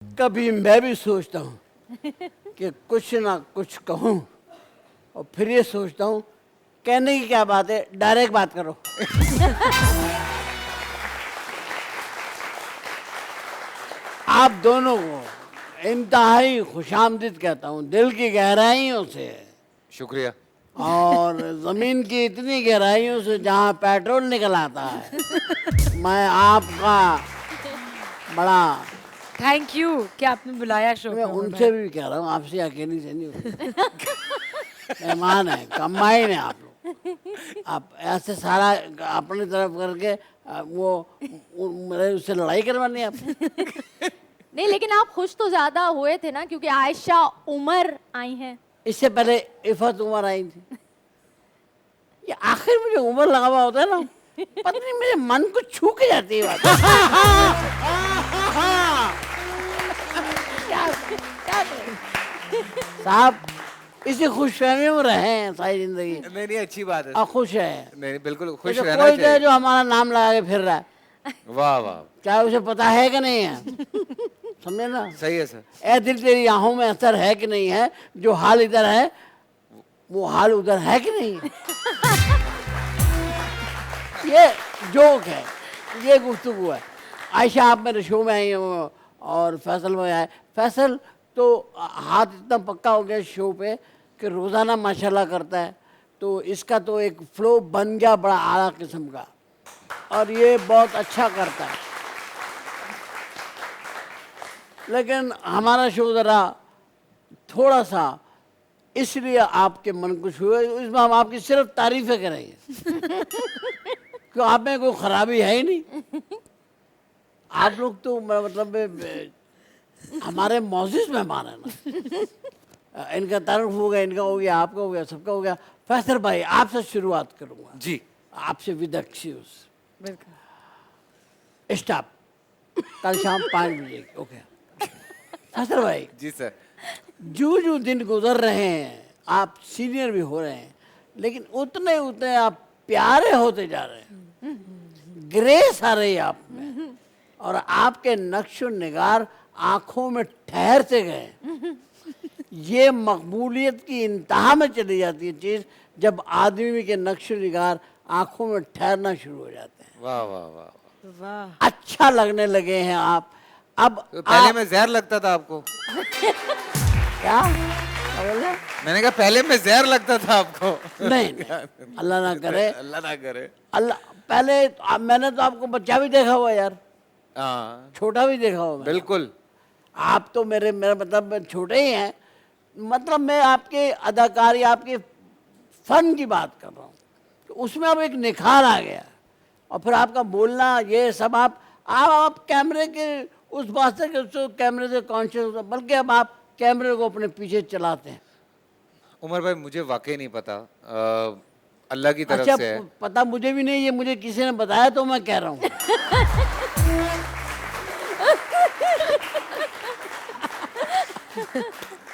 कभी मैं भी सोचता हूँ कि कुछ ना कुछ कहूँ और फिर ये सोचता हूँ कहने की क्या बात है, डायरेक्ट बात करो। आप दोनों को इंतहाई खुशामदीद कहता हूँ, दिल की गहराइयों से। शुक्रिया। और जमीन की इतनी गहराइयों से जहाँ पेट्रोल निकल आता है, मैं आपका बड़ा थैंक यू कि आपने बुलाया शो मैं पे। उनसे भी कह रहा हूँ, आपसे अकेली से नहीं होती। मेहमान है, कमाइन है आप लोग। आप ऐसे सारा अपनी तरफ करके मेरे उससे लड़ाई करवानी है आपको। नहीं, लेकिन आप खुश तो ज्यादा हुए थे ना, क्योंकि आयशा उमर आई हैं। इससे पहले इफ़त उमर आई थी। ये आखिर में जो उमर लगा हुआ होता है ना, पता नहीं मेरे मन को छू के जाती है बात। साहब इसी खुशफहमी में रहे हैं सारी जिंदगी। नहीं नहीं, अच्छी बात है। खुश है। नहीं बिल्कुल खुश तो रहना कोई तो चाहिए। जो हमारा नाम लगा के फिर रहा है, वाह वाह, चाहे उसे पता है कि नहीं है। समझे ना? सही है सर। ए दिल तेरी आंखों में असर है कि नहीं है, जो हाल इधर है वो हाल उधर है कि नहीं है। ये जोक है, ये गुफ्तगू है। आयशा आप मेरे शो में आई हो और फैसल में आए। फैसल तो हाथ इतना पक्का हो गया शो पे कि रोज़ाना माशाल्लाह करता है, तो इसका तो एक फ्लो बन गया बड़ा आला किस्म का, और ये बहुत अच्छा करता है। लेकिन हमारा शो ज़रा थोड़ा सा इसलिए आपके मन को छुए, इसमें हम आपकी सिर्फ तारीफ़ें करेंगे। क्यों आप में कोई खराबी है ही नहीं। आप लोग तो मतलब हमारे मौजूद मेहमान है ना। इनका तारुफ हो गया, इनका हो गया, आपका हो गया, सबका हो गया। फैसल भाई आपसे शुरुआत करूँगा जी। आपसे विद एक्सक्यूज। बिल्कुल। स्टॉप। कल शाम 5 बजे। ओके फैसल भाई, जी सर। जो दिन गुजर रहे हैं, आप सीनियर भी हो रहे हैं, लेकिन उतने उतने आप प्यारे होते जा रहे हैं। ग्रेस आ रही है आप में, और आपके नक्शो निगार आंखों में ठहरते गए। ये मकबूलियत की इंतहा में चली जाती है चीज़ जब आदमी के नक्शो निगार आंखों में ठहरना शुरू हो जाते हैं। वाह वाह वाह। वाह। अच्छा लगने लगे हैं आप। अब तो पहले मैं जहर लगता था आपको। क्या बोल रहे? मैंने कहा पहले मैं जहर लगता था आपको। नहीं, अल्लाह ना करे। अल्लाह ना करे। अल्लाह पहले मैंने तो आपको बच्चा भी देखा हुआ यार, हाँ छोटा भी देखा हुआ मैंने। बिल्कुल। आप तो मेरा मतलब छोटे ही हैं, मतलब मैं आपके अदाकारी, आपके फन की बात कर रहा हूँ। तो उसमें अब एक निखार आ गया, और फिर आपका बोलना ये सब आप कैमरे के उस बात से कि उसको कैमरे से कॉन्शियस, बल्कि अब आप कैमरे को अपने पीछे चलाते हैं। उमर भाई मुझे वाकई नहीं पता, अल्लाह की तरफ अच्छा से है। पता मुझे भी नहीं, ये मुझे किसी ने बताया तो मैं कह रहा हूँ।